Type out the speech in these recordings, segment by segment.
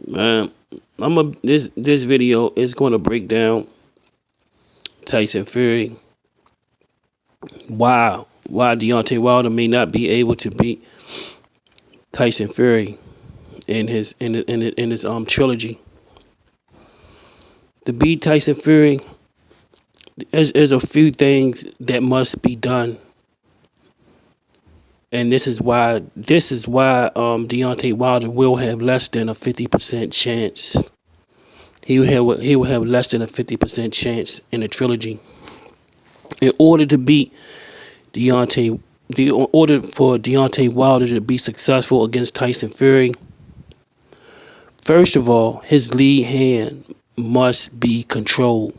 Man, this video is going to break down Tyson Fury. Why Deontay Wilder may not be able to beat Tyson Fury in his trilogy. To beat Tyson Fury, there's a few things that must be done, and this is why Deontay Wilder will have less than a 50% chance. He will have less than a 50% chance in the trilogy. In order to beat in order for Deontay Wilder to be successful against Tyson Fury, first of all, his lead hand must be controlled.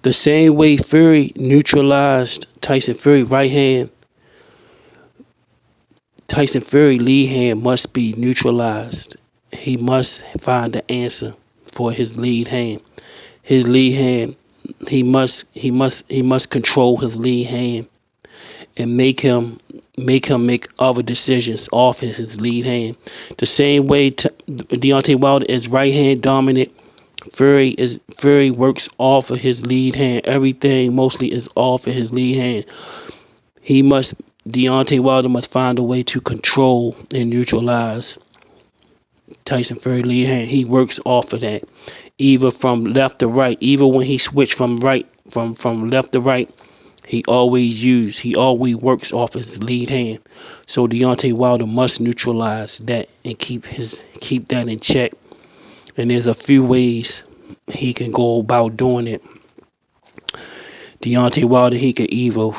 The same way Fury neutralized Tyson Fury right hand, Tyson Fury lead hand must be neutralized. He must find the answer for his lead hand. His lead hand, he must control his lead hand and make him make other decisions off his lead hand. The same way Deontay Wilder is right hand dominant, Fury works off of his lead hand. Everything mostly is off of his lead hand. Deontay Wilder must find a way to control and neutralize Tyson Fury lead hand. He works off of that, either from left to right. Even when he switched from left to right, he always works off his lead hand. So Deontay Wilder must neutralize that and keep that in check. And there's a few ways he can go about doing it. Deontay Wilder, he could either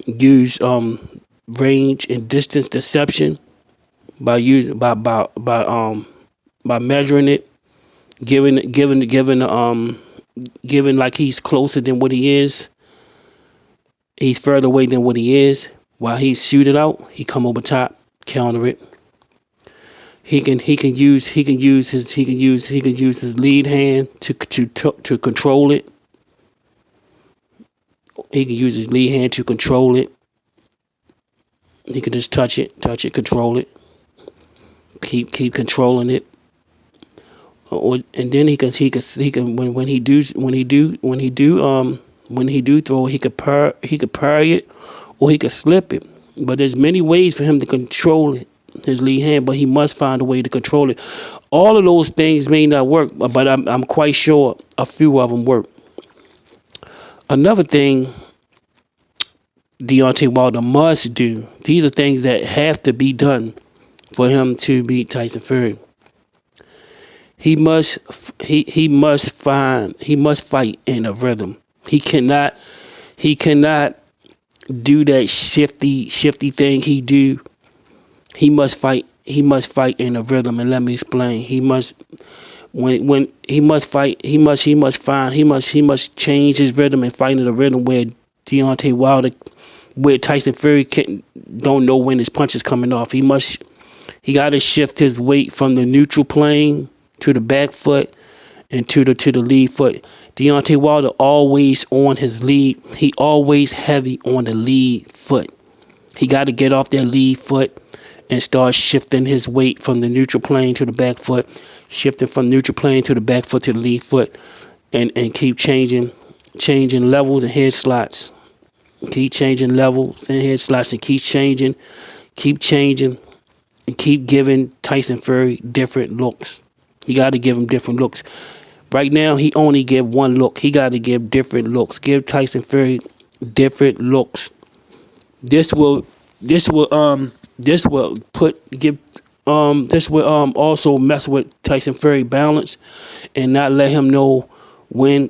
use range and distance deception by measuring it, giving like he's closer than what he is. He's further away than what he is. While he's shoot it out, he come over top, counter it. He can use his lead hand to control it. He can use his lead hand to control it. He can just touch it, control it. Keep controlling it. And then he can when he do throw, he could parry it, or he could slip it. But there's many ways for him to control it, his lead hand, but he must find a way to control it. All of those things may not work, but I'm quite sure a few of them work. Another thing Deontay Wilder must do, these are things that have to be done for him to beat Tyson Fury. He must fight in a rhythm. He cannot do that shifty thing he do. He must fight in a rhythm, and let me explain. He must change his rhythm and fight in a rhythm where Deontay Wilder, where Tyson Fury don't know when his punch is coming off. He got to shift his weight from the neutral plane to the back foot and to the lead foot. Deontay Wilder always on his lead. He always heavy on the lead foot. He got to get off that lead foot and start shifting his weight from the neutral plane to the back foot, shifting from neutral plane to the back foot to the lead foot, and keep changing levels and head slots. Keep changing levels and head slots, and keep changing, and keep giving Tyson Fury different looks. You got to give him different looks. Right now, he only give one look. He got to give different looks. Give Tyson Fury different looks. This will also mess with Tyson Fury balance and not let him know when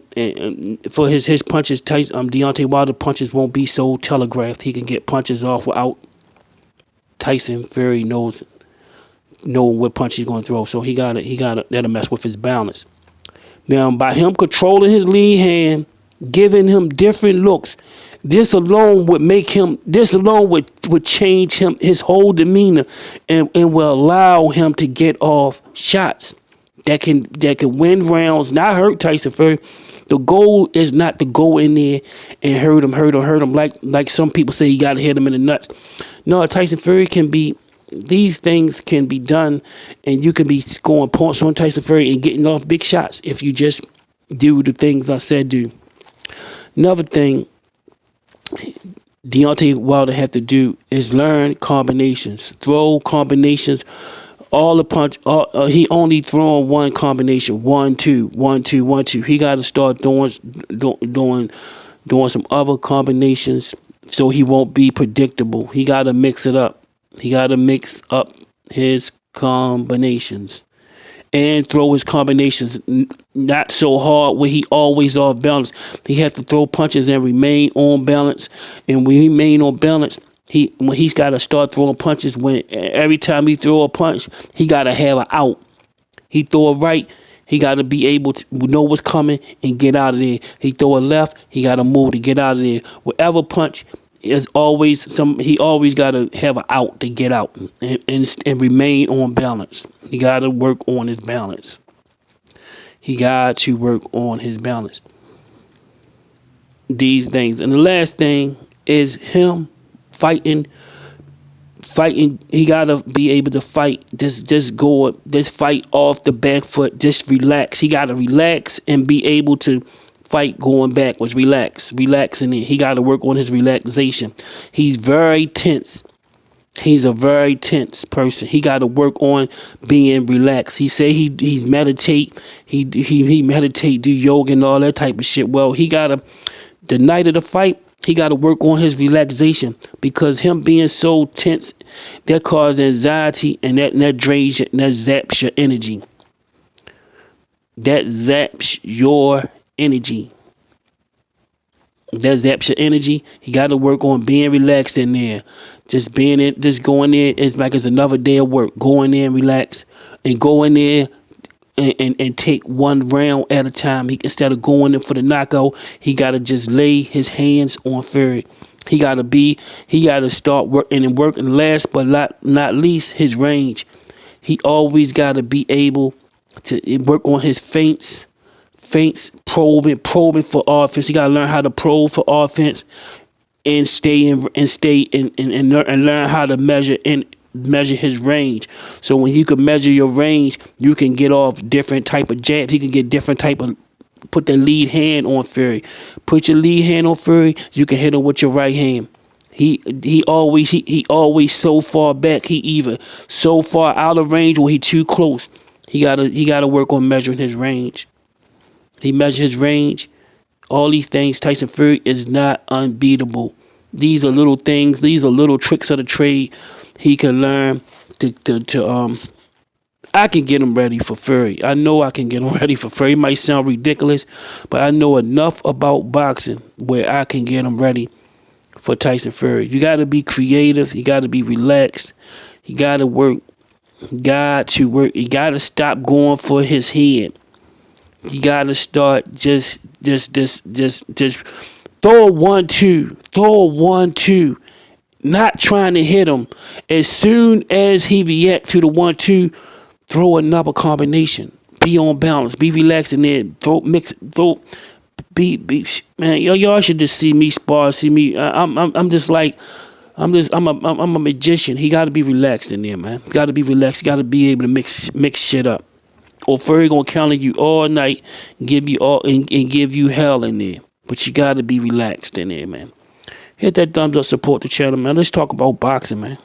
for his punches. Deontay Wilder punches won't be so telegraphed. He can get punches off without Tyson Fury know what punch he's going to throw. So that'll mess with his balance. Now, by him controlling his lead hand, giving him different looks, this alone would change his whole demeanor and will allow him to get off shots that can win rounds, not hurt Tyson Fury. The goal is not to go in there and hurt him like some people say you got to hit him in the nuts. No, Tyson Fury can be These things can be done, and you can be scoring points on Tyson Fury and getting off big shots if you just do the things I said do. Another thing Deontay Wilder have to do is learn combinations, throw combinations. All the punch, he only throwing one combination, 1-2, 1-2, 1-2. He got to start doing some other combinations so he won't be predictable. He got to mix it up. He got to mix up his combinations and throw his combinations not so hard where he always off balance. He has to throw punches and remain on balance. And when he remain on balance, he's got to start throwing punches. When every time he throw a punch, he got to have an out. He throw a right, he got to be able to know what's coming and get out of there. He throw a left, he got to move to get out of there. Whatever punch is always he always got to have an out to get out and remain on balance. He got to work on his balance. He got to work on his balance. These things. And the last thing is him fighting. He gotta be able to fight. This fight off the back foot. Just relax. He gotta relax and be able to fight going backwards. Relaxing it. He gotta work on his relaxation. He's very tense. He's a very tense person. He got to work on being relaxed. He say he's meditate. He meditate, do yoga and all that type of shit. Well, the night of the fight, he got to work on his relaxation, because him being so tense, that causes anxiety, and that drains you, and that zaps your energy. That zaps your energy. That zaps your energy. He got to work on being relaxed in there. Just going there, it's like it's another day of work. Go in there and relax, and go in there and take one round at a time. Instead of going in for the knockout, he got to just lay his hands on Fury. He got to start working. Last but not least, his range. He always got to be able to work on his feints, probing for offense. He got to learn how to probe for offense, and learn how to measure his range. So when you can measure your range, you can get off different type of jabs. He can get different type of, put the lead hand on Fury. Put your lead hand on Fury, you can hit him with your right hand. He always so far back. He either so far out of range or he too close. He gotta work on measuring his range. He measures his range. All these things, Tyson Fury is not unbeatable. These are little things. These are little tricks of the trade he can learn I can get him ready for Fury. I know I can get him ready for Fury. It might sound ridiculous, but I know enough about boxing where I can get him ready for Tyson Fury. You got to be creative. You got to be relaxed. You got to work. You got to stop going for his head. You got to start just throw a 1-2. Throw a 1-2. Not trying to hit him. As soon as he reacts to the 1-2, throw another combination. Be on balance. Be relaxed in there. Man, y'all should just see me spar. See me. I'm a magician. He got to be relaxed in there, man. Got to be relaxed. Got to be able to mix shit up. Or Fury gonna counter you all night, and give you hell in there. But you got to be relaxed in there, man. Hit that thumbs up, support the channel, man. Let's talk about boxing, man.